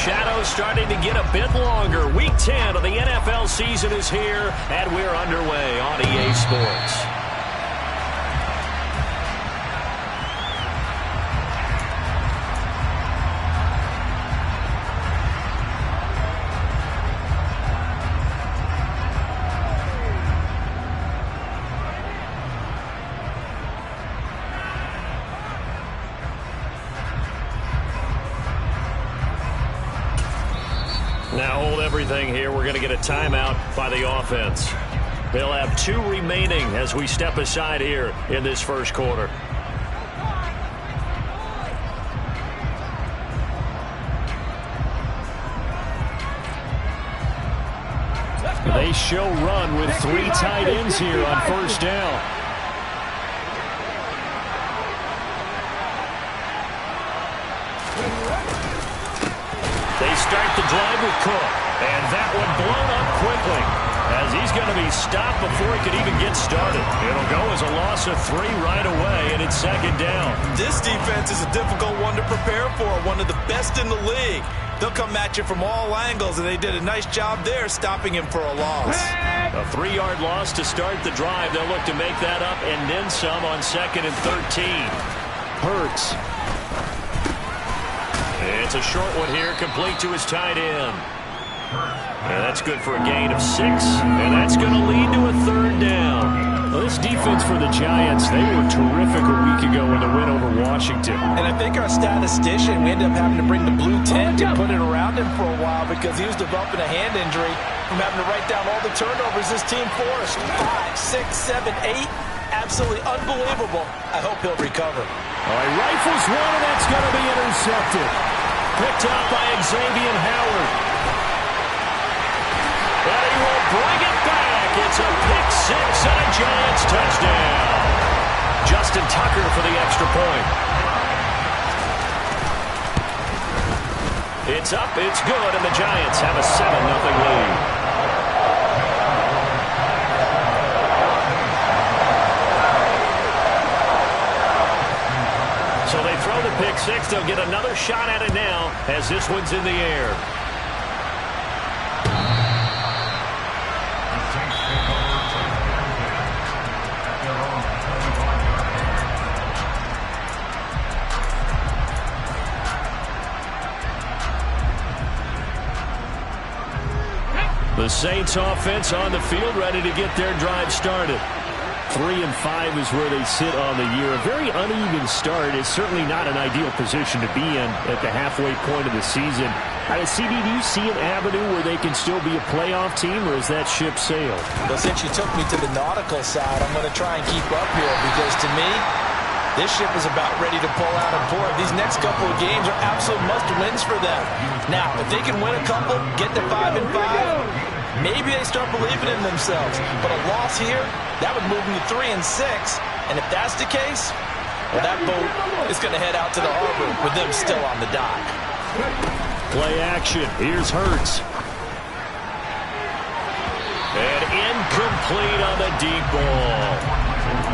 shadows starting to get a bit longer. Week 10 of the NFL season is here, and we're underway on EA Sports. Now hold everything here. We're going to get a timeout by the offense. They'll have 2 remaining as we step aside here in this first quarter. They show run with 3 tight ends here on first down. They start the drive with Cook, and that one blown up quickly as he's going to be stopped before he could even get started. It'll go as a loss of 3 right away, and it's second down. This defense is a difficult one to prepare for, one of the best in the league. They'll come at you from all angles, and they did a nice job there stopping him for a loss. A 3-yard loss to start the drive. They'll look to make that up and then some on 2nd and 13. Hurts. It's a short one here, complete to his tight end. And that's good for a gain of 6, and that's going to lead to a 3rd down. Well, this defense for the Giants, they were terrific a week ago in the win over Washington. And I think our statistician, we ended up having to bring the blue tent and put it around him for a while because he was developing a hand injury from having to write down all the turnovers this team forced. 5, 6, 7, 8. Absolutely unbelievable. I hope he'll recover. All right, rifles one, and that's going to be intercepted. Picked up by Xavier Howard. But he will bring it back. It's a pick 6 and a Giants touchdown. Justin Tucker for the extra point. It's up, it's good, and the Giants have a 7-0 lead. So they throw the pick 6. They'll get another shot at it now as this one's in the air. The Saints offense on the field ready to get their drive started. 3-5 is where they sit on the year. A very uneven start is certainly not an ideal position to be in at the halfway point of the season. CD, do you see an avenue where they can still be a playoff team, or is that ship sailed? Well, since you took me to the nautical side, I'm going to try and keep up here because to me, this ship is about ready to pull out and port. These next couple of games are absolute must-wins for them. Now, if they can win a couple, get to 5-5, maybe they start believing in themselves. But a loss here, that would move them to 3-6. And if that's the case, well, that boat is going to head out to the harbor with them still on the dock. Play action. Here's Hurts. And incomplete on the deep ball.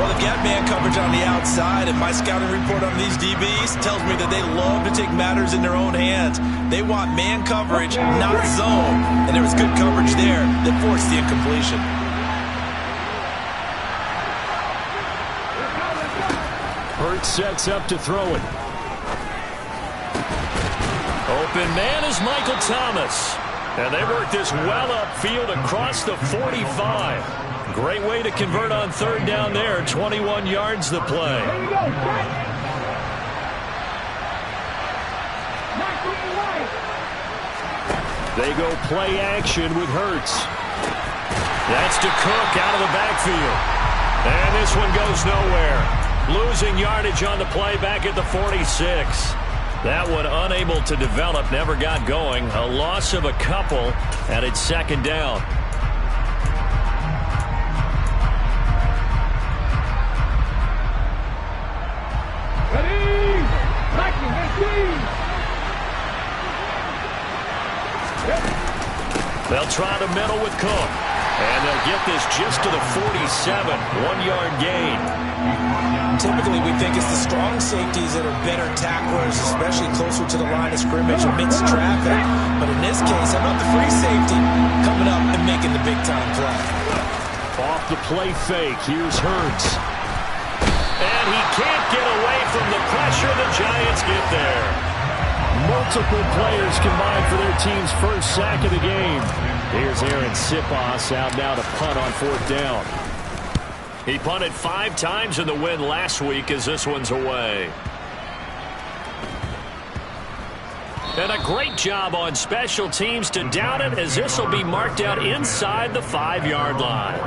Well, they've got man coverage on the outside, and my scouting report on these DBs tells me that they love to take matters in their own hands. They want man coverage, not zone. And there was good coverage there that forced the incompletion. Hurts sets up to throw it. Open man is Michael Thomas. And they work this well upfield across the 45. Great way to convert on 3rd down there. 21 yards the play. They go play action with Hurts. That's to Cook out of the backfield. And this one goes nowhere. Losing yardage on the play back at the 46. That one unable to develop, never got going. A loss of a couple, and it's 2nd down. They'll try the middle with Cook. And they'll get this just to the 47, 1-yard gain. Typically, we think it's the strong safeties that are better tacklers, especially closer to the line of scrimmage amidst traffic. But in this case, how about the free safety coming up and making the big-time play? Off the play fake, here's Hurts. And he can't get away from the pressure. The Giants get there. Multiple players combined for their team's first sack of the game. Here's Aaron Siposs out now to punt on 4th down. He punted 5 times in the win last week as this one's away. And a great job on special teams to down it, as this will be marked out inside the 5-yard line.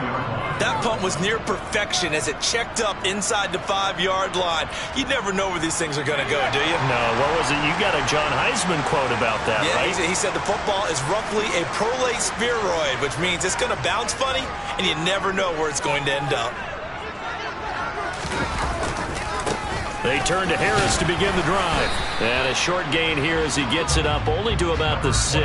That punt was near perfection as it checked up inside the 5-yard line. You never know where these things are going to go, do you? No, what was it? You got a John Heisman quote about that, right? He said the football is roughly a prolate spheroid, which means it's going to bounce funny, and you never know where it's going to end up. They turn to Harris to begin the drive. And a short gain here as he gets it up only to about the 6.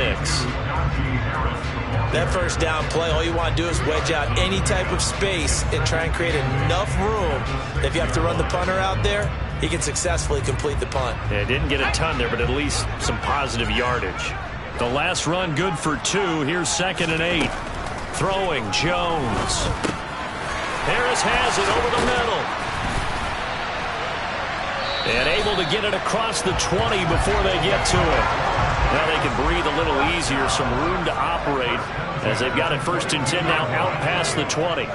That first down play, all you want to do is wedge out any type of space and try and create enough room. If you have to run the punter out there, he can successfully complete the punt. Yeah, didn't get a ton there, but at least some positive yardage. The last run good for 2. Here's 2nd and 8. Throwing, Jones. Harris has it over the middle. And able to get it across the 20 before they get to it. Now they can breathe a little easier, some room to operate as they've got it 1st and 10 now out past the 20.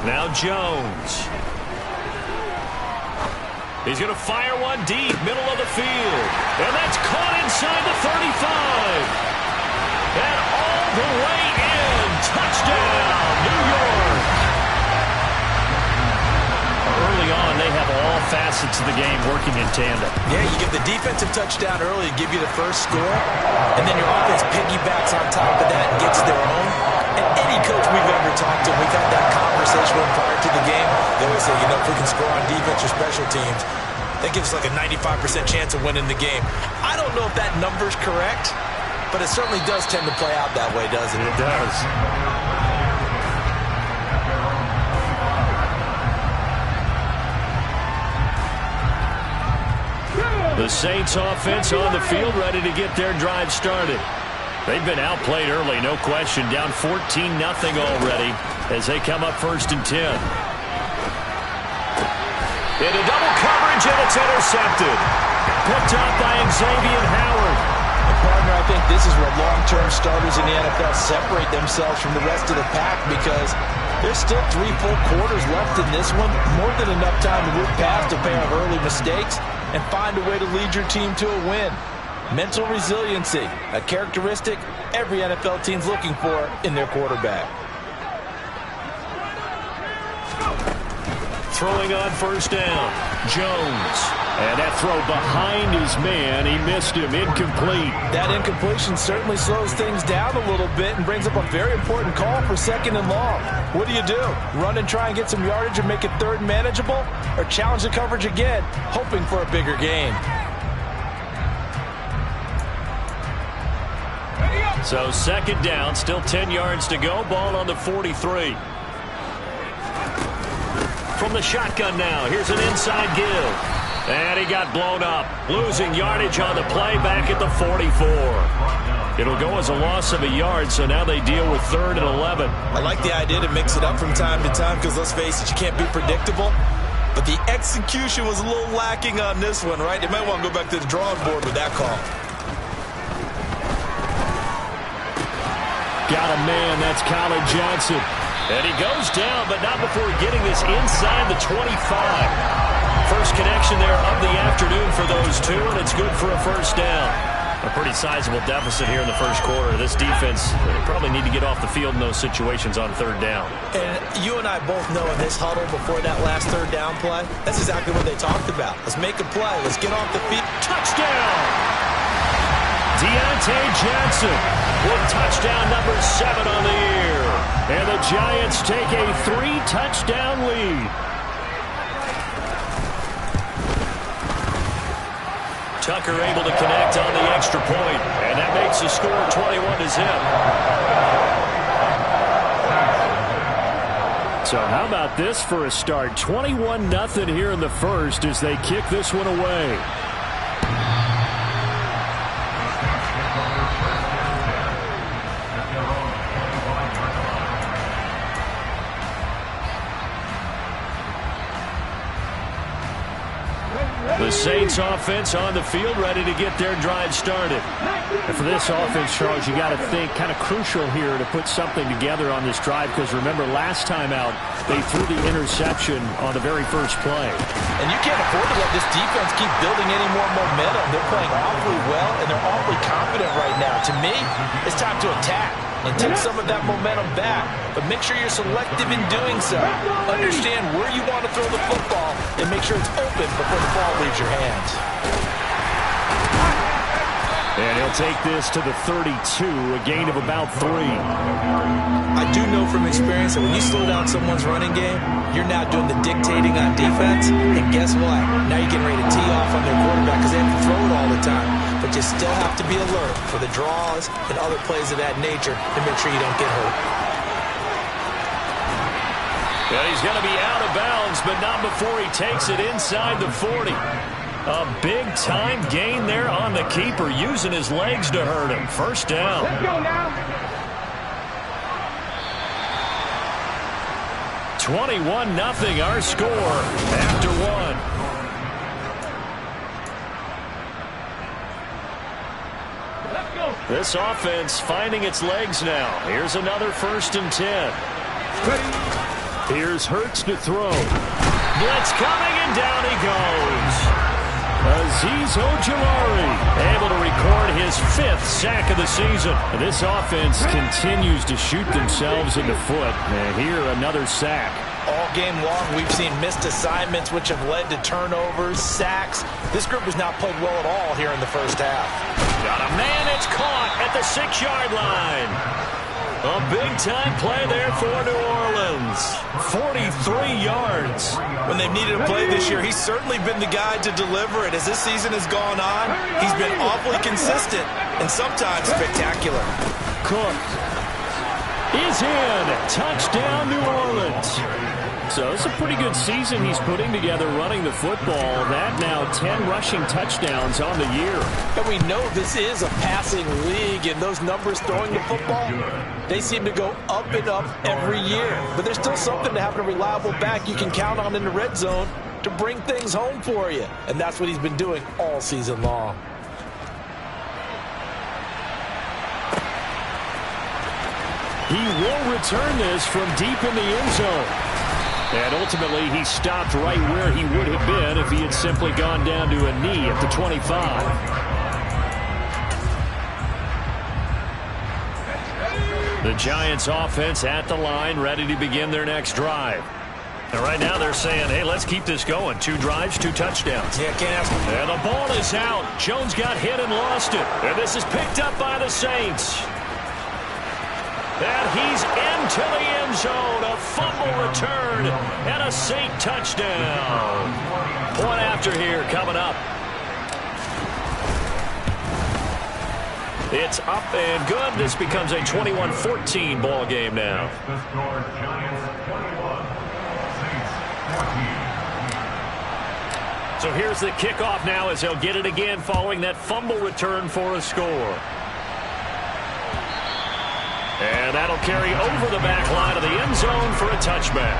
Now Jones. He's going to fire one deep, middle of the field. And that's caught inside the 35. And all the way in. Touchdown, New York. Early on, they have all facets of the game working in tandem. Yeah, you give the defensive touchdown early to give you the first score. And then your offense piggybacks on top of that and gets their own. And any coach we've ever talked to, we've had that conversation with prior to the game. They always say, you know, if we can score on defense or special teams, that gives us like a 95% chance of winning the game. I don't know if that number's correct, but it certainly does tend to play out that way, doesn't it? It does. The Saints offense on the field, ready to get their drive started. They've been outplayed early, no question. Down 14-0 already as they come up 1st and 10. Into double coverage, and it's intercepted. Picked up by Xavier Howard. And partner, I think this is where long-term starters in the NFL separate themselves from the rest of the pack, because there's still 3 full quarters left in this one. More than enough time to move past a pair of early mistakes and find a way to lead your team to a win. Mental resiliency, a characteristic every NFL team's looking for in their quarterback. Throwing on 1st down, Jones. And that throw behind his man, he missed him, incomplete. That incompletion certainly slows things down a little bit and brings up a very important call for 2nd and long. What do? Run and try and get some yardage and make it 3rd and manageable? Or challenge the coverage again, hoping for a bigger gain? So 2nd down, still 10 yards to go, ball on the 43. From the shotgun now, here's an inside give. And he got blown up, losing yardage on the play back at the 44. It'll go as a loss of a yard, so now they deal with 3rd and 11. I like the idea to mix it up from time to time because, let's face it, you can't be predictable. But the execution was a little lacking on this one, right? They might want to go back to the drawing board with that call. Got a man, that's Colin Johnson. And he goes down, but not before getting this inside the 25. First connection there of the afternoon for those two, and it's good for a 1st down. A pretty sizable deficit here in the 1st quarter. This defense probably need to get off the field in those situations on 3rd down. And you and I both know in this huddle before that last 3rd down play, that's exactly what they talked about. Let's make a play. Let's get off the field. Touchdown! Deontay Johnson with touchdown number 7 on the year. And the Giants take a 3-touchdown lead. Tucker able to connect on the extra point, and that makes the score 21-0. So how about this for a start? 21-0 here in the first as they kick this one away. The Saints offense on the field, ready to get their drive started. And for this offense, Charles, you got to think kind of crucial here to put something together on this drive, because remember, last time out, they threw the interception on the very first play. And you can't afford to let this defense keep building any more momentum. They're playing awfully well, and they're awfully confident right now. To me, it's time to attack and take some of that momentum back, but make sure you're selective in doing so. Understand where you want to throw the football and make sure it's open before the ball leaves your hands. And he'll take this to the 32, a gain of about 3. I do know from experience that when you slow down someone's running game, you're now doing the dictating on defense, and guess what? Now you're getting ready to tee off on their quarterback because they have to throw it all the time. But you still have to be alert for the draws and other plays of that nature to make sure you don't get hurt. Well, he's going to be out of bounds, but not before he takes it inside the 40. A big-time gain there on the keeper, using his legs to hurt him. First down. Let's go now. 21-0 our score after 1. This offense finding its legs now. Here's another 1st and 10. Here's Hurts to throw. Blitz coming, and down he goes. Azeez Ojulari able to record his 5th sack of the season. This offense continues to shoot themselves in the foot. And here, another sack. All game long, we've seen missed assignments, which have led to turnovers, sacks. This group has not played well at all here in the first half. Got a man, it's caught at the 6-yard line. A big-time play there for New Orleans. 43 yards. When they've needed a play this year, he's certainly been the guy to deliver it. As this season has gone on, he's been awfully consistent and sometimes spectacular. Cook is in. Touchdown, New Orleans. So it's a pretty good season he's putting together running the football. That now 10 rushing touchdowns on the year. And we know this is a passing league, and those numbers throwing the football, they seem to go up and up every year. But there's still something to having a reliable back you can count on in the red zone to bring things home for you. And that's what he's been doing all season long. He will return this from deep in the end zone. And ultimately, he stopped right where he would have been if he had simply gone down to a knee at the 25. The Giants offense at the line, ready to begin their next drive. And right now they're saying, hey, let's keep this going. 2 drives, 2 touchdowns. Yeah, can't ask. And the ball is out. Jones got hit and lost it. And this is picked up by the Saints. And he's into the end zone. A fumble return and a Saint touchdown. Point after here coming up. It's up and good. This becomes a 21-14 ball game now. So here's the kickoff now as they'll get it again following that fumble return for a score. And that'll carry over the back line of the end zone for a touchback.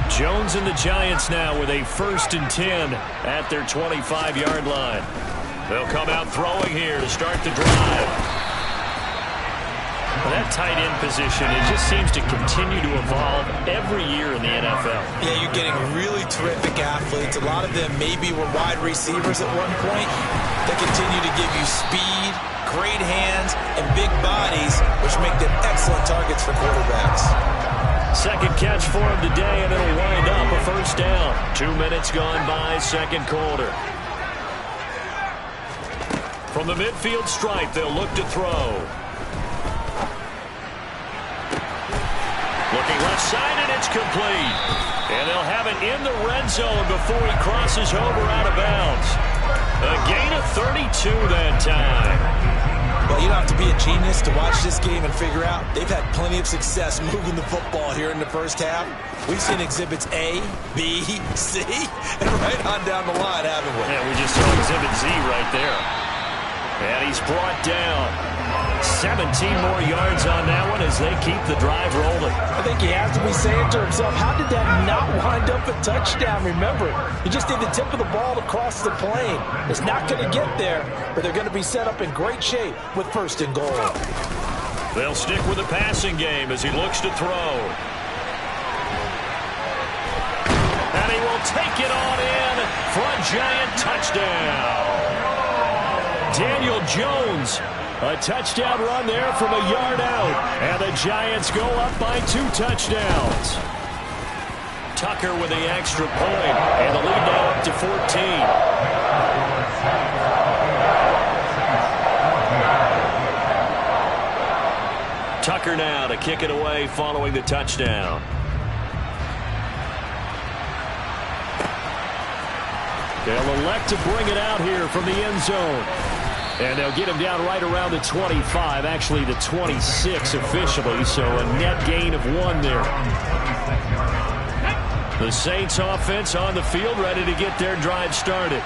Jones and the Giants now with a 1st and 10 at their 25-yard line. They'll come out throwing here to start the drive. That tight end position, it just seems to continue to evolve every year in the NFL. Yeah, you're getting really terrific athletes. A lot of them maybe were wide receivers at one point. They continue to give you speed, great hands, and big bodies, which make them excellent targets for quarterbacks. Second catch for him today, and it'll wind up a 1st down. 2 minutes gone by, 2nd quarter. From the midfield stripe, they'll look to throw. Looking left side, and it's complete. And they'll have it in the red zone before he crosses over out of bounds. A gain of 32 that time. Well, you don't have to be a genius to watch this game and figure out they've had plenty of success moving the football here in the first half. We've seen exhibits A, B, C, and right on down the line, haven't we? Yeah, we just saw exhibit Z right there. And he's brought down. 17 more yards on that one as they keep the drive rolling. I think he has to be saying to himself, how did that not wind up a touchdown? Remember, you just need the tip of the ball to cross the plane. It's not going to get there, but they're going to be set up in great shape with first and goal. They'll stick with the passing game as he looks to throw. And he will take it on in for a giant touchdown. Daniel Jones. A touchdown run there from a yard out. And the Giants go up by 2 touchdowns. Tucker with the extra point. And the lead now up to 14. Tucker now to kick it away following the touchdown. They'll elect to bring it out here from the end zone. And they'll get him down right around the 25, actually the 26 officially, so a net gain of 1 there. The Saints offense on the field ready to get their drive started.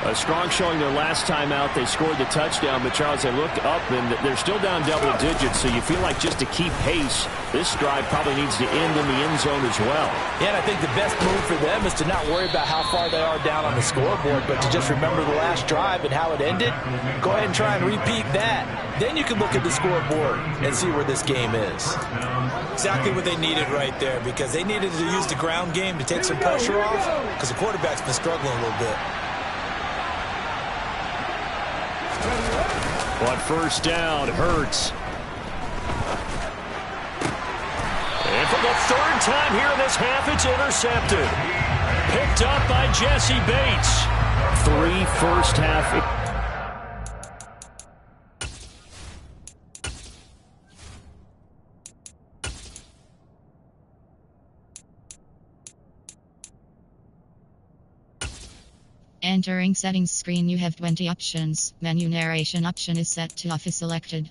A strong showing their last time out. They scored the touchdown, but Charles, they looked up and they're still down double digits, so you feel like just to keep pace, this drive probably needs to end in the end zone as well. Yeah, and I think the best move for them is to not worry about how far they are down on the scoreboard, but to just remember the last drive and how it ended. Go ahead and try and repeat that. Then you can look at the scoreboard and see where this game is. Exactly what they needed right there, because they needed to use the ground game to take some pressure off, because the quarterback's been struggling a little bit. On first down, Hurts. And for the 3rd time here in this half, it's intercepted. Picked up by Jesse Bates. 3 first half. Entering settings screen, you have 20 options. Menu narration option is set to off is selected.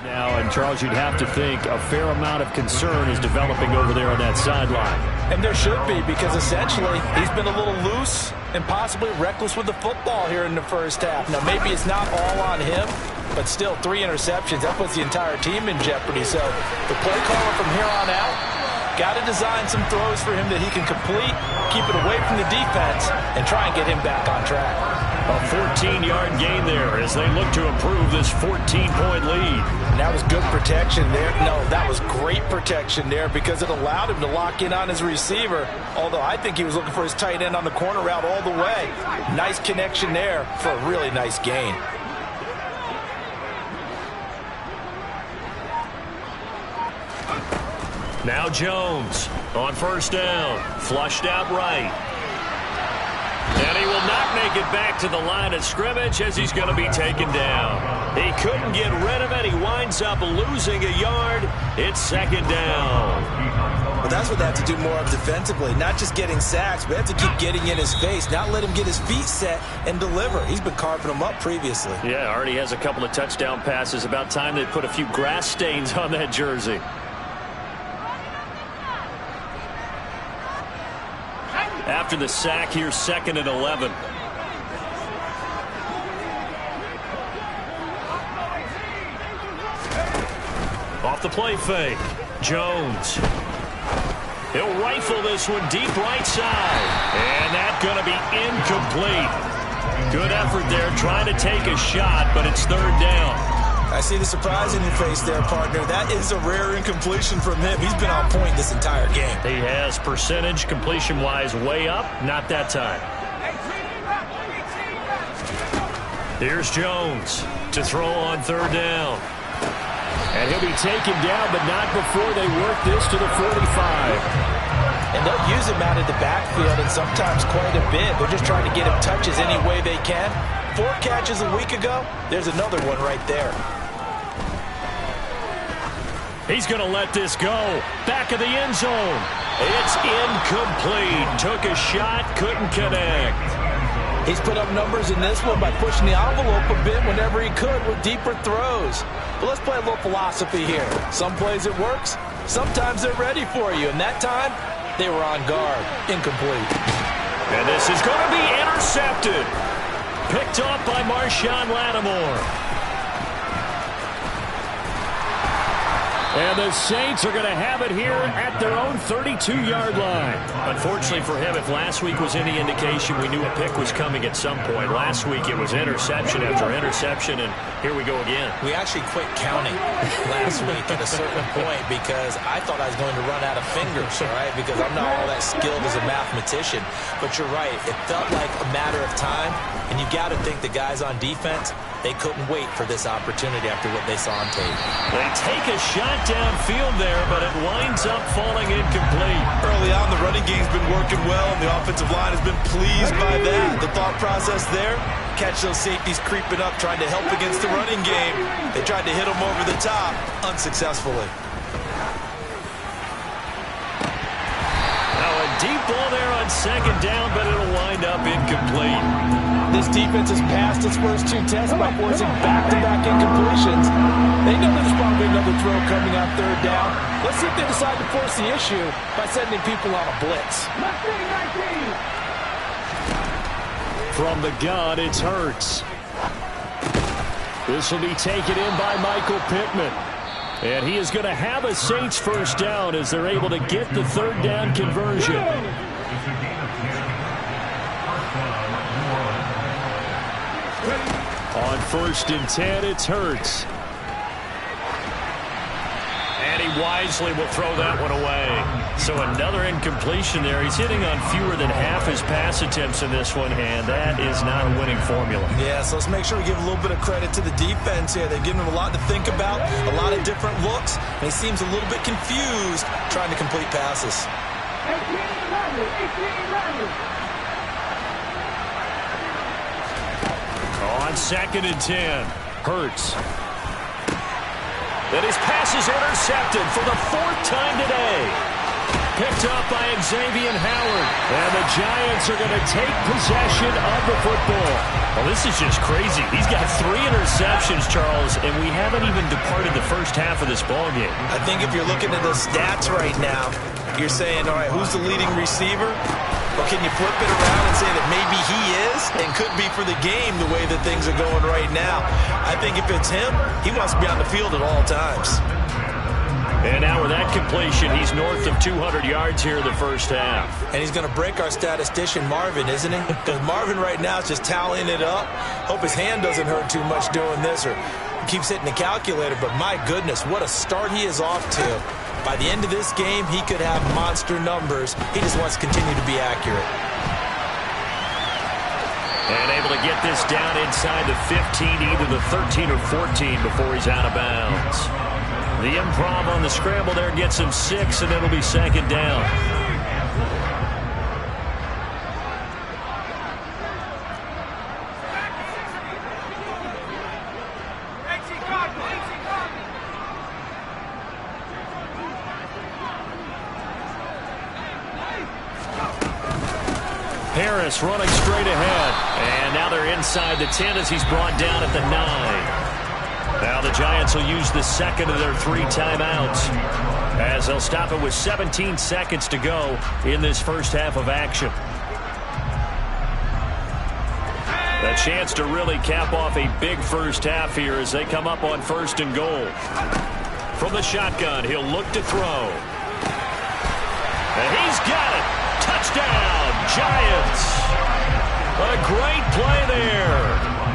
Now, and Charles, you'd have to think a fair amount of concern is developing over there on that sideline. And there should be, because essentially he's been a little loose and possibly reckless with the football here in the first half. Now, maybe it's not all on him, but still 3 interceptions. That puts the entire team in jeopardy. So the play caller from here on out got to design some throws for him that he can complete, keep it away from the defense, and try and get him back on track. A 14-yard gain there as they look to improve this 14-point lead. And that was good protection there. No, that was great protection there because it allowed him to lock in on his receiver, although I think he was looking for his tight end on the corner route all the way. Nice connection there for a really nice gain. Now Jones on first down, flushed out right. And he will not make it back to the line of scrimmage as he's going to be taken down. He couldn't get rid of it. He winds up losing a yard. It's 2nd down. Well, that's what they have to do more of defensively. Not just getting sacks, but have to keep getting in his face. Not let him get his feet set and deliver. He's been carving them up previously. Yeah, already has a couple of touchdown passes. About time they put a few grass stains on that jersey. After the sack here, 2nd and 11. Off the play fake. Jones. He'll rifle this one deep right side. And that's going to be incomplete. Good effort there, trying to take a shot, but it's third down. I see the surprise in your face there, partner. That is a rare incompletion from him. He's been on point this entire game. He has percentage, completion-wise, way up. Not that time. Here's Jones to throw on third down. And he'll be taken down, but not before they work this to the 45. And they'll use him out of the backfield, and sometimes quite a bit. They're just trying to get him touches any way they can. 4 catches a week ago. There's another one right there. He's going to let this go. Back of the end zone. It's incomplete. Took a shot, couldn't connect. He's put up numbers in this one by pushing the envelope a bit whenever he could with deeper throws. But let's play a little philosophy here. Some plays it works. Sometimes they're ready for you. And that time, they were on guard. Incomplete. And this is going to be intercepted. Picked off by Marshawn Lattimore. And the Saints are going to have it here at their own 32-yard line. Unfortunately for him, if last week was any indication, we knew a pick was coming at some point. Last week it was interception after interception, and here we go again. We actually quit counting last week at a certain point because I thought I was going to run out of fingers, all right, because I'm not all that skilled as a mathematician. But you're right. It felt like a matter of time, and you got to think the guys on defense, they couldn't wait for this opportunity after what they saw on tape. They take a shot downfield there, but it winds up falling incomplete. Early on, the running game's been working well, and the offensive line has been pleased by that. The thought process there, catch those safeties creeping up, trying to help against the running game. They tried to hit them over the top, unsuccessfully. Now a deep ball there on second down, but it'll wind up incomplete. This defense has passed its first 2 tests by forcing back-to-back incompletions. They know there's probably another throw coming on third down. Let's see if they decide to force the issue by sending people on a blitz. From the gun, it's Hurts. This will be taken in by Michael Pittman. And he is going to have a Saints first down as they're able to get the third down conversion. On 1st and 10, it's Hurts. And he wisely will throw that one away. So another incompletion there. He's hitting on fewer than half his pass attempts in this one, and that is not a winning formula. Yeah, so let's make sure we give a little bit of credit to the defense here. They've given him a lot to think about, a lot of different looks, and he seems a little bit confused trying to complete passes. On 2nd and 10, Hurts. And his pass is intercepted for the 4th time today. Picked up by Xavier Howard. And the Giants are going to take possession of the football. Well, this is just crazy. He's got 3 interceptions, Charles, and we haven't even departed the first half of this ballgame. I think if you're looking at the stats right now, you're saying, all right, who's the leading receiver? Or can you flip it around and say that maybe he is and could be for the game the way that things are going right now? I think if it's him, he wants to be on the field at all times. And now with that completion, he's north of 200 yards here in the first half. And he's going to break our statistician, Marvin, isn't he? Because Marvin right now is just tallying it up. Hope his hand doesn't hurt too much doing this or keeps hitting the calculator. But my goodness, what a start he is off to. By the end of this game, he could have monster numbers. He just wants to continue to be accurate. And able to get this down inside the 15, either the 13 or 14 before he's out of bounds. The improv on the scramble there gets him 6, and it'll be 2nd down. Harris running straight ahead. And now they're inside the 10 as he's brought down at the 9. Now the Giants will use the 2nd of their 3 timeouts as they'll stop it with 17 seconds to go in this first half of action. A chance to really cap off a big first half here as they come up on 1st and goal. From the shotgun, he'll look to throw. And he's got it. Touchdown, Giants. A great play there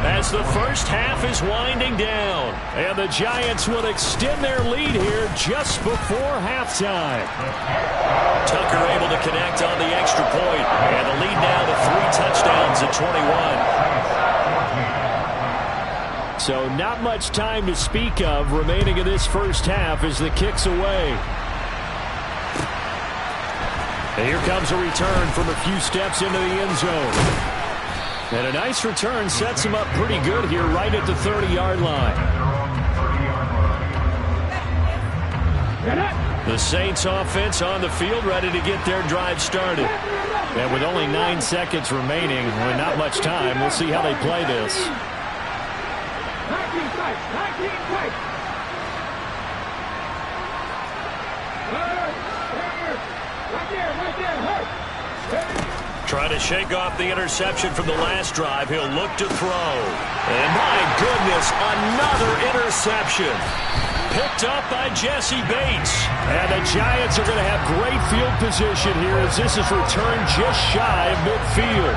as the first half is winding down. And the Giants will extend their lead here just before halftime. Tucker able to connect on the extra point. And the lead now to 3 touchdowns at 21. So not much time to speak of remaining in this first half as the kick's away. And here comes a return from a few steps into the end zone. And a nice return sets him up pretty good here right at the 30-yard line. The Saints offense on the field ready to get their drive started. And with only 9 seconds remaining, and not much time, we'll see how they play this. Trying to shake off the interception from the last drive. He'll look to throw. And my goodness, another interception. Picked up by Jesse Bates. And the Giants are going to have great field position here as this is returned just shy of midfield.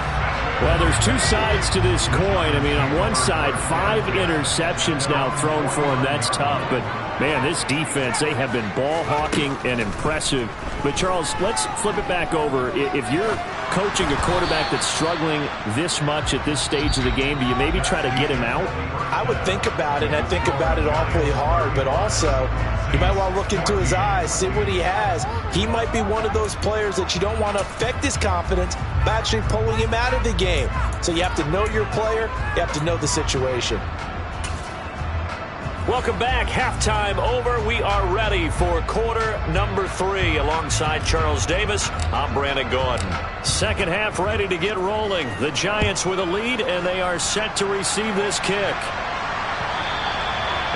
Well, there's 2 sides to this coin. I mean, on one side, 5 interceptions now thrown for him. That's tough. But, man, this defense, they have been ball hawking and impressive. But, Charles, let's flip it back over. If you're coaching a quarterback that's struggling this much at this stage of the game, do you maybe try to get him out? I would think about it, and I think about it awfully hard. But also, you might want to look into his eyes, see what he has. He might be one of those players that you don't want to affect his confidence by actually pulling him out of the game. So you have to know your player. You have to know the situation. Welcome back. Halftime over. We are ready for quarter number 3. Alongside Charles Davis, I'm Brandon Gordon. Second half ready to get rolling. The Giants with a lead, and they are set to receive this kick.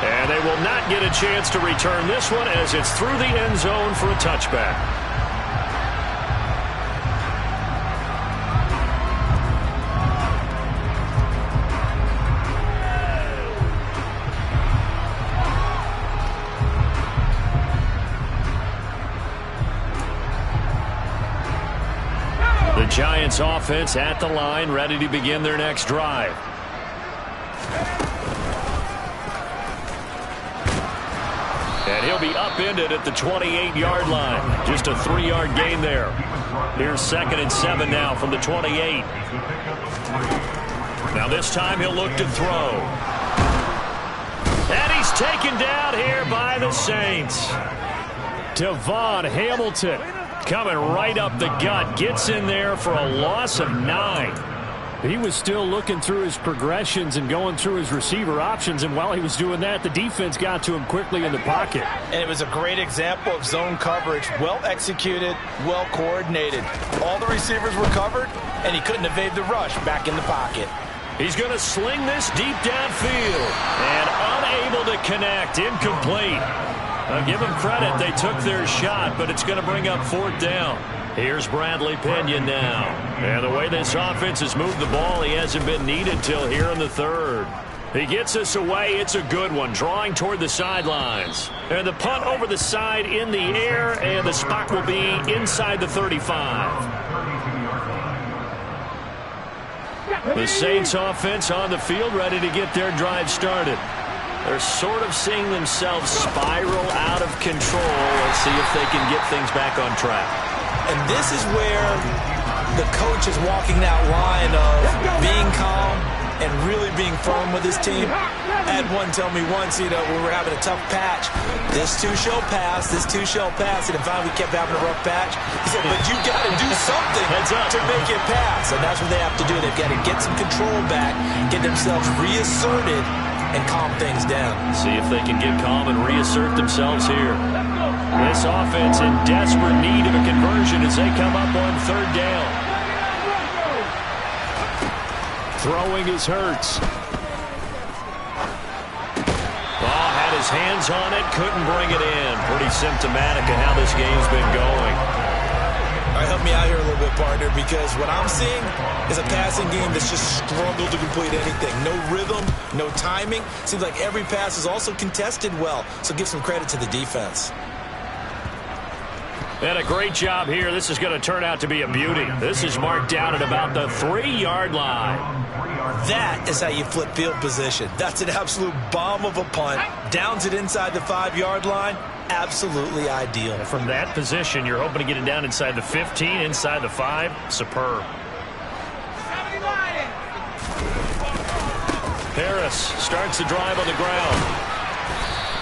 And they will not get a chance to return this one as it's through the end zone for a touchback. The Giants offense at the line, ready to begin their next drive. And he'll be upended at the 28-yard line. Just a 3-yard gain there. Here's 2nd and 7 now from the 28. Now this time he'll look to throw. And he's taken down here by the Saints. Devon Hamilton coming right up the gut. Gets in there for a loss of 9. He was still looking through his progressions and going through his receiver options, and while he was doing that, the defense got to him quickly in the pocket. And it was a great example of zone coverage. Well executed, well coordinated. All the receivers were covered, and he couldn't evade the rush back in the pocket. He's going to sling this deep downfield, and unable to connect. Incomplete. I'll give them credit. They took their shot, but it's going to bring up 4th down. Here's Bradley Pinion now. And the way this offense has moved the ball, he hasn't been needed till here in the 3rd. He gets us away. It's a good one, drawing toward the sidelines. And the punt over the side in the air, and the spot will be inside the 35. The Saints offense on the field, ready to get their drive started. They're sort of seeing themselves spiral out of control. Let's see if they can get things back on track. And this is where the coach is walking that line of being calm and really being firm with his team. I had one tell me once, when we were having a tough patch, this too shall pass, this too shall pass. And finally we kept having a rough patch. He said, but you got to do something to make it pass. And that's what they have to do. They've got to get some control back, get themselves reasserted, and calm things down. See if they can get calm and reassert themselves here. This offense in desperate need of a conversion as they come up on 3rd down. Throwing is Hurts. Ball had his hands on it, couldn't bring it in. Pretty symptomatic of how this game's been going. All right, help me out here a little bit, partner, because what I'm seeing is a passing game that's just struggled to complete anything. No rhythm, no timing. Seems like every pass is also contested well, so give some credit to the defense. And a great job here. This is going to turn out to be a beauty. This is marked down at about the 3-yard line. That is how you flip field position. That's an absolute bomb of a punt. Downs it inside the 5-yard line. Absolutely ideal. From that position, you're hoping to get it down inside the 15, inside the 5. Superb. Harris starts the drive on the ground.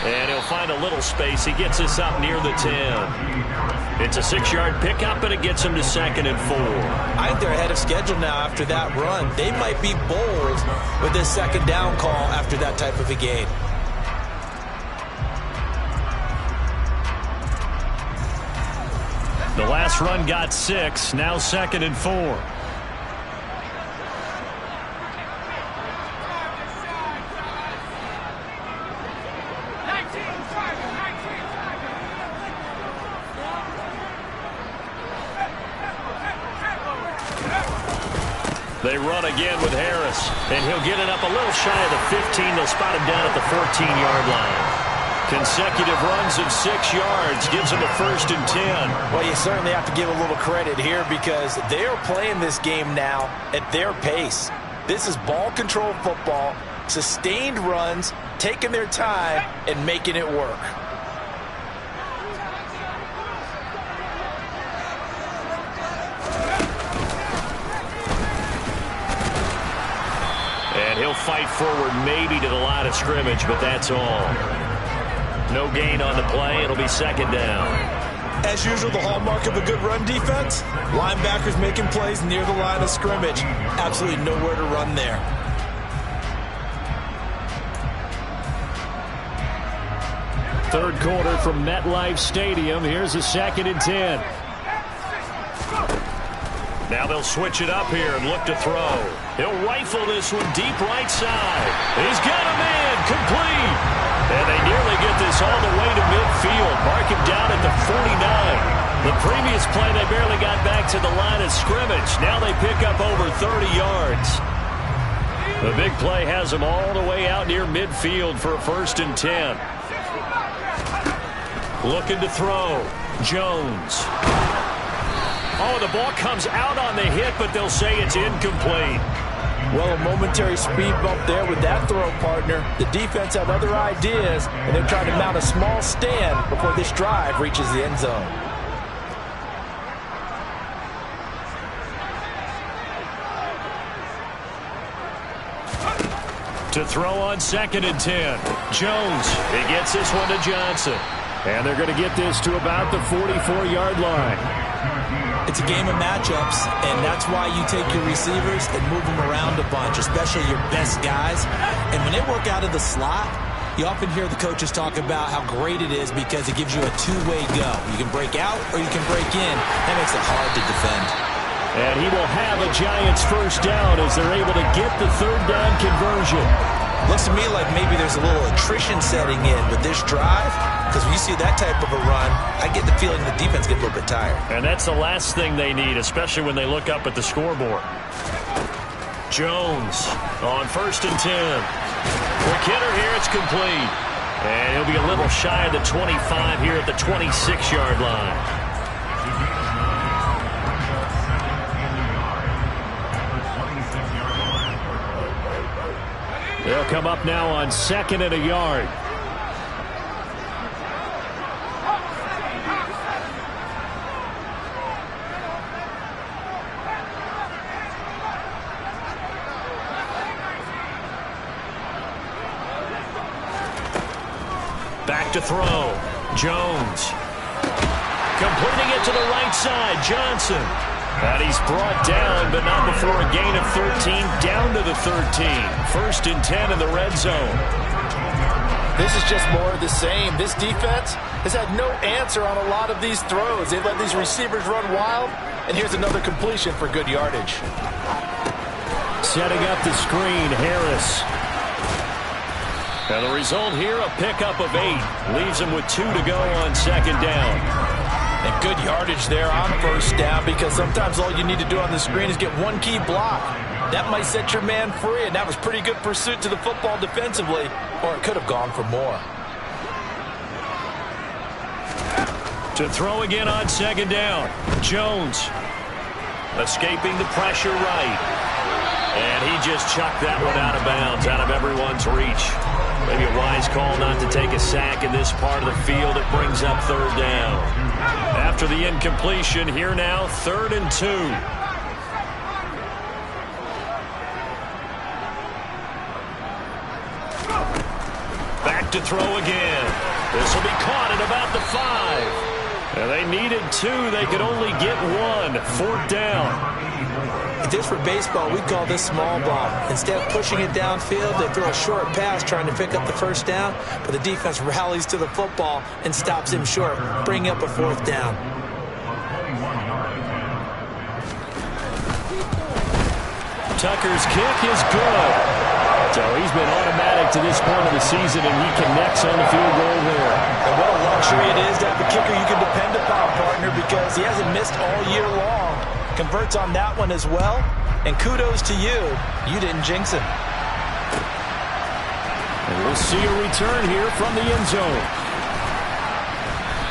And he'll find a little space. He gets us up near the 10. It's a 6-yard pickup, and it gets him to 2nd and 4. I think they're ahead of schedule now after that run. They might be bold with this 2nd down call after that type of a gain. The last run got 6. Now 2nd and 4. They run again with Harris, and he'll get it up a little shy of the 15. They'll spot him down at the 14-yard line. Consecutive runs of 6 yards gives him a 1st and 10. Well, you certainly have to give a little credit here because they are playing this game now at their pace. This is ball control football, sustained runs, taking their time, and making it work. And he'll fight forward maybe to the line of scrimmage, but that's all. No gain on the play. It'll be 2nd down. As usual, the hallmark of a good run defense, linebackers making plays near the line of scrimmage. Absolutely nowhere to run there. Third quarter from MetLife Stadium. Here's a 2nd and 10. Now they'll switch it up here and look to throw. He'll rifle this one deep right side. He's got a man complete. And they nearly get this all the way to midfield. Mark him down at the 49. The previous play, they barely got back to the line of scrimmage. Now they pick up over 30 yards. The big play has them all the way out near midfield for a 1st and 10. Looking to throw. Jones. Oh, the ball comes out on the hit, but they'll say it's incomplete. Well, a momentary speed bump there with that throw, partner. The defense had other ideas, and they're trying to mount a small stand before this drive reaches the end zone. To throw on 2nd and 10. Jones, he gets this one to Johnson. And they're going to get this to about the 44-yard line. It's a game of matchups, and that's why you take your receivers and move them around a bunch, especially your best guys. And when they work out of the slot, you often hear the coaches talk about how great it is because it gives you a two-way go. You can break out or you can break in. That makes it hard to defend. And he will have a Giants 1st down as they're able to get the 3rd down conversion. Looks to me like maybe there's a little attrition setting in with this drive, because when you see that type of a run, I get the feeling the defense gets a little bit tired. And that's the last thing they need, especially when they look up at the scoreboard. Jones on 1st and 10. Quick hitter here, it's complete. And he'll be a little shy of the 25 here at the 26-yard line. They'll come up now on 2nd and a yard. Back to throw. Jones. Completing it to the right side. Johnson. And he's brought down, but not before a gain of 13, down to the 13. 1st and 10 in the red zone. This is just more of the same. This defense has had no answer on a lot of these throws. They've let these receivers run wild, and here's another completion for good yardage. Setting up the screen, Harris. And the result here, a pickup of 8. Leaves him with 2 to go on 2nd down. And good yardage there on 1st down, because sometimes all you need to do on the screen is get one key block. That might set your man free, and that was pretty good pursuit to the football defensively, or it could have gone for more. To throw again on second down. Jones escaping the pressure right. And he just chucked that one out of bounds, out of everyone's reach. Maybe a wise call not to take a sack in this part of the field. It brings up third down. After the incompletion, here now, 3rd and 2. Back to throw again. This will be caught at about the 5. And they needed 2. They could only get 1. 4th down. If this were baseball, we'd call this small ball. Instead of pushing it downfield, they throw a short pass trying to pick up the first down, but the defense rallies to the football and stops him short, bringing up a 4th down. Tucker's kick is good. So he's been automatic to this point of the season, and he connects on the field goal there. And what a luxury it is to have a kicker you can depend upon, partner, because he hasn't missed all year long. Converts on that one as well. And kudos to you. You didn't jinx him. And we'll see a return here from the end zone.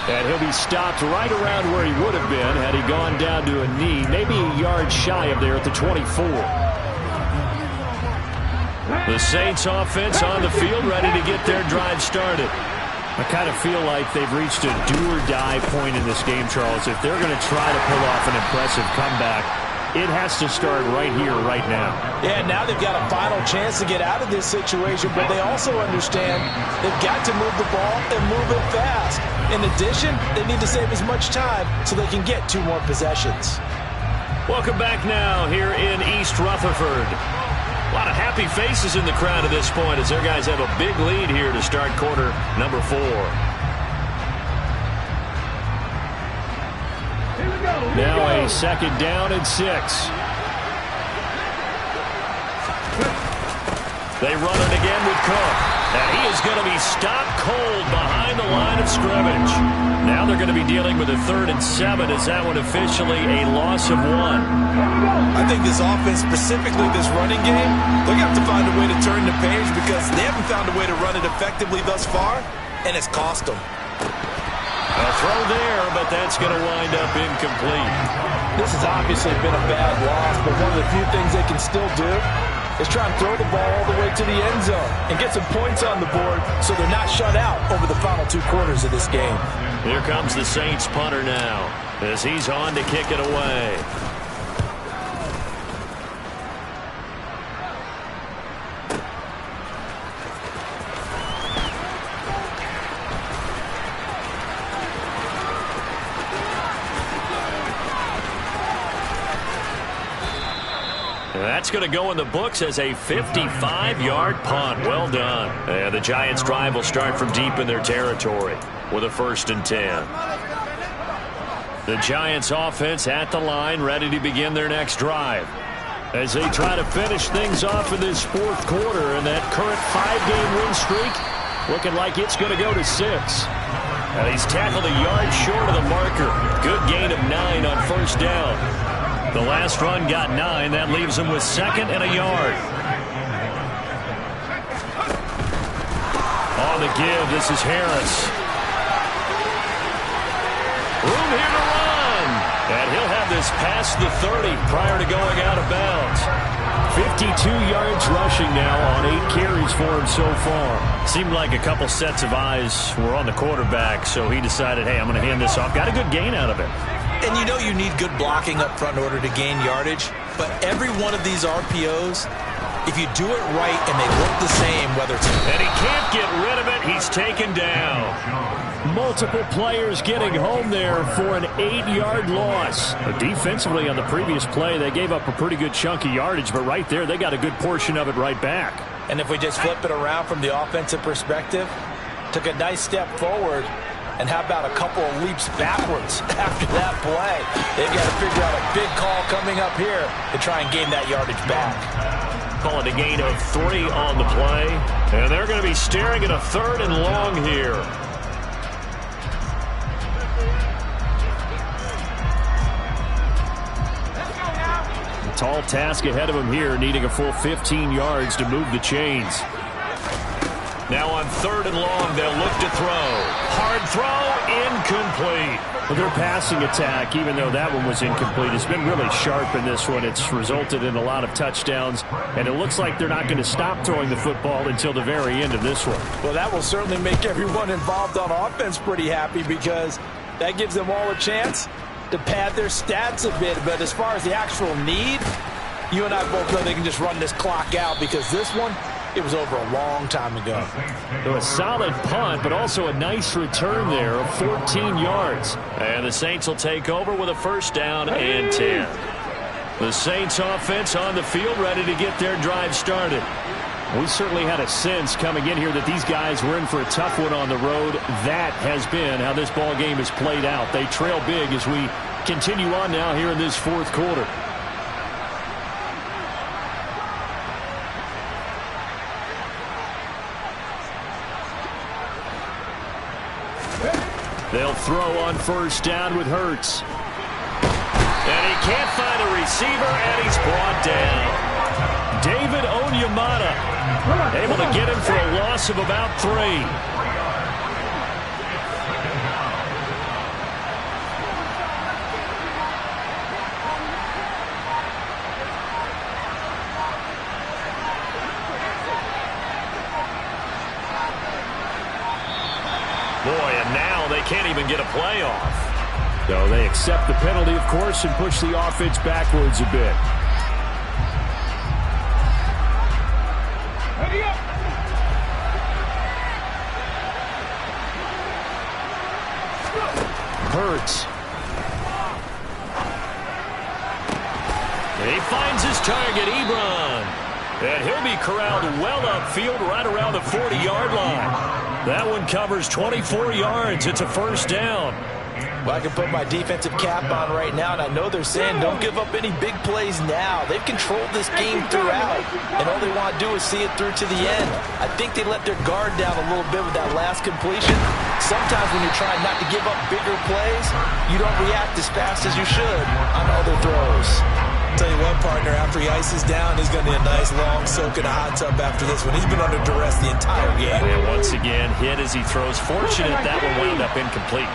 And he'll be stopped right around where he would have been had he gone down to a knee, maybe a yard shy of there at the 24. The Saints offense on the field, ready to get their drive started. I kind of feel like they've reached a do-or-die point in this game, Charles. If they're going to try to pull off an impressive comeback, it has to start right here, right now. Yeah, now they've got a final chance to get out of this situation, but they also understand they've got to move the ball and move it fast. In addition, they need to save as much time so they can get 2 more possessions. Welcome back now here in East Rutherford. A lot of happy faces in the crowd at this point as their guys have a big lead here to start quarter number 4. Now a 2nd down and 6. They run it again with Cook. And he is going to be stopped cold behind the line of scrimmage. Now they're going to be dealing with a 3rd and 7. Is that one officially a loss of 1? I think this offense, specifically this running game, they're going to have to find a way to turn the page because they haven't found a way to run it effectively thus far, and it's cost them. A throw there, but that's going to wind up incomplete. This has obviously been a bad loss, but one of the few things they can still do is try and throw the ball all the way to the end zone and get some points on the board so they're not shut out over the final 2 quarters of this game. Here comes the Saints punter now as he's on to kick it away. That's going to go in the books as a 55-yard punt. Well done. And the Giants' drive will start from deep in their territory with a 1st and 10. The Giants' offense at the line, ready to begin their next drive as they try to finish things off in this 4th quarter. And that current 5-game win streak looking like it's going to go to 6. And he's tackled a yard short of the marker. Good gain of 9 on 1st down. The last run got 9. That leaves him with 2nd and a yard. On the give, this is Harris. Room here to run. And he'll have this past the 30 prior to going out of bounds. 52 yards rushing now on 8 carries for him so far. Seemed like a couple sets of eyes were on the quarterback, so he decided, hey, I'm going to hand this off. Got a good gain out of it. And you know you need good blocking up front in order to gain yardage, but every one of these RPOs, if you do it right and they look the same, whether it's... And he can't get rid of it. He's taken down. Multiple players getting home there for an 8-yard loss. Defensively on the previous play, they gave up a pretty good chunk of yardage, but right there, they got a good portion of it right back. And if we just flip it around from the offensive perspective, took a nice step forward, and how about a couple of leaps backwards after that play? They've got to figure out a big call coming up here to try and gain that yardage back. Calling a gain of 3 on the play. And they're going to be staring at a 3rd and long here. A tall task ahead of him here, needing a full 15 yards to move the chains. Now on 3rd and long, they'll look to throw. Hard throw, incomplete. Well, their passing attack, even though that one was incomplete, has been really sharp in this one. It's resulted in a lot of touchdowns, and it looks like they're not going to stop throwing the football until the very end of this one. Well, that will certainly make everyone involved on offense pretty happy because that gives them all a chance to pad their stats a bit. But as far as the actual need, you and I both know they can just run this clock out because this one, it was over a long time ago. So a solid punt, but also a nice return there of 14 yards. And the Saints will take over with a 1st down and 10. The Saints offense on the field ready to get their drive started. We certainly had a sense coming in here that these guys were in for a tough one on the road. That has been how this ball game has played out. They trail big as we continue on now here in this 4th quarter. They'll throw on 1st down with Hurts. And he can't find a receiver, and he's brought down. David Onyemata able to get him for a loss of about 3. Boy, and now they can't even get a play off. So they accept the penalty, of course, and push the offense backwards a bit. Hurts. He finds his target, Ebron. And he'll be corralled well upfield right around the 40-yard line. That one covers 24 yards. It's a 1st down. Well, I can put my defensive cap on right now, and I know they're saying don't give up any big plays now. They've controlled this game throughout, and all they want to do is see it through to the end. I think they let their guard down a little bit with that last completion. Sometimes when you're trying not to give up bigger plays, you don't react as fast as you should on other throws. Tell you what, partner, after he ices down, he's going to be a nice long soak in a hot tub after this one. He's been under duress the entire game. And once again, hit as he throws. Fortunate that one wound up incomplete.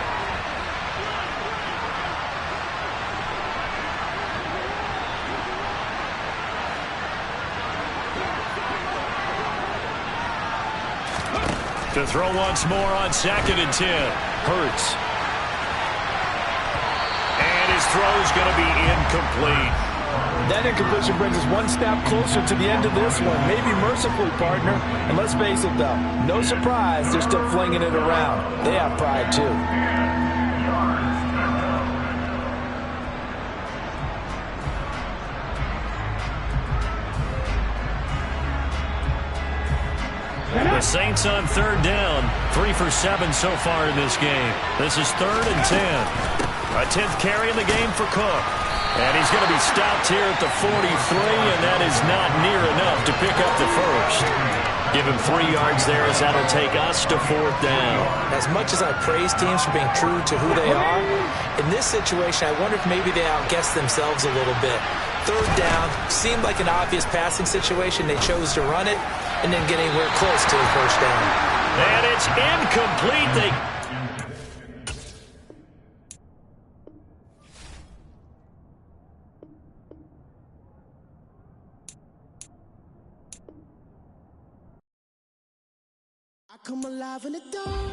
To throw once more on 2nd and 10. Hurts. And his throw is going to be incomplete. That incompletion brings us one step closer to the end of this one. Maybe mercifully, partner. And let's face it, though, no surprise, they're still flinging it around. They have pride, too. The Saints on 3rd down. 3 for 7 so far in this game. This is 3rd and 10. A 10th carry in the game for Cook. And he's going to be stopped here at the 43, and that is not near enough to pick up the 1st. Give him 3 yards there as that'll take us to 4th down. As much as I praise teams for being true to who they are, in this situation, I wonder if maybe they outguessed themselves a little bit. 3rd down seemed like an obvious passing situation. They chose to run it and then get anywhere close to the 1st down. And it's incomplete. I come alive in the dark,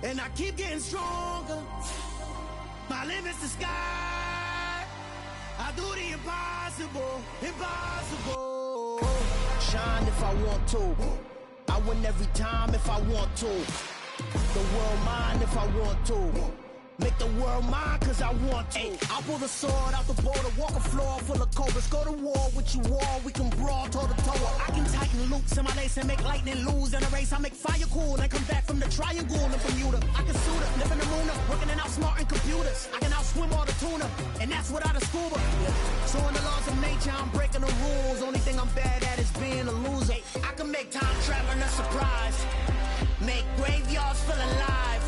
and I keep getting stronger. My limit's the sky. I do the impossible, impossible. Shine if I want to. I win every time if I want to. The world mine if I want to. Make the world mine cause I want to. I pull the sword out the border, walk a floor full of cobras. Go to war with you all, we can brawl toe to toe. I can tighten loops in my lace and make lightning lose in a race. I make fire cool and come back from the triangle in Bermuda. I can suit up, live in the moon up, working and outsmarting computers. I can outswim all the tuna, and that's without a scuba. So in the laws of nature, I'm breaking the rules. Only thing I'm bad at is being a loser. I can make time traveling a surprise, make graveyards feel alive.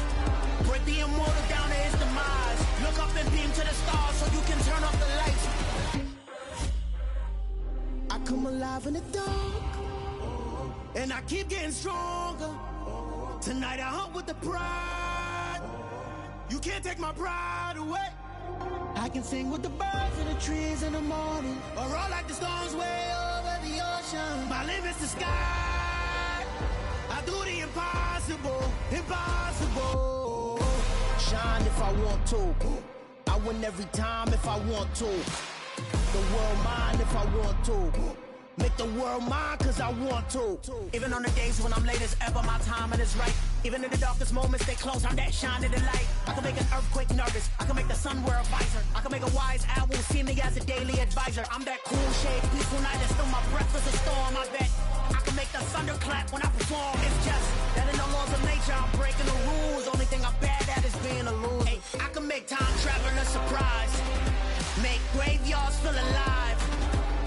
Break the immortal down to his demise. Look up and beam to the stars so you can turn off the lights. I come alive in the dark, and I keep getting stronger. Tonight I hunt with the pride. You can't take my pride away. I can sing with the birds and the trees in the morning, or roll like the storms way over the ocean. My limit's the sky. I do the impossible, impossible. Shine if I want to. I win every time if I want to. The world mine if I want to. Make the world mine cause I want to. Even on the days when I'm late as ever, my timing is right. Even in the darkest moments, they close, I'm that shining the light. I can make an earthquake nervous, I can make the sun wear a visor. I can make a wise owl see me as a daily advisor. I'm that cool shade, peaceful night, and still my breath is a storm. I bet I can make the thunder clap when I perform. It's just that in the laws of nature, I'm breaking the rules. Only thing I'm bad at is being a loser. Hey, I can make time travel a surprise. Make graveyards feel alive.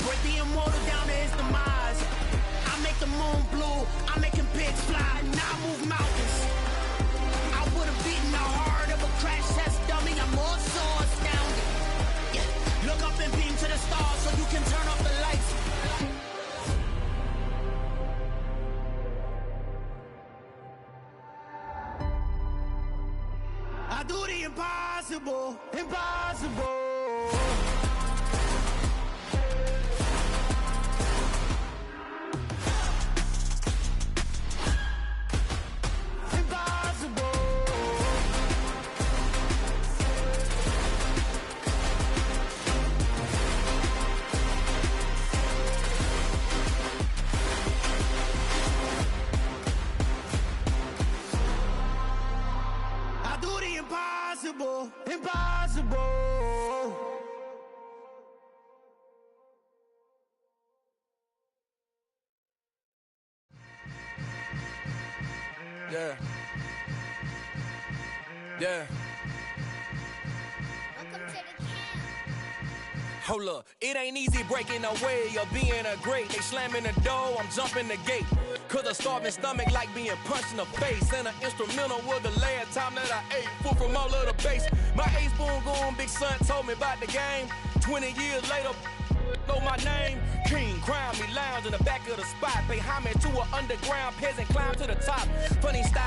Break the immortal down to his demise. I make the moon blue, I'm making pigs fly, and I move mountains. I would've beaten the heart of a crash test dummy, I'm more so astounded. Yeah. Look up and beam to the stars so you can turn off the lights. I do the impossible, impossible. Impossible, impossible. Yeah. Yeah. Welcome to the camp. Hold up, it ain't easy breaking away or being a great. They slamming the door, I'm jumping the gate. Cause a starving stomach like being punched in the face. And an instrumental was the last time that I ate. Food from all of the base. My ace boom going, big son told me about the game. 20 years later, know my name. King, crown me, lounge in the back of the spot. Pay homage to an underground peasant, climb to the top. Funny style.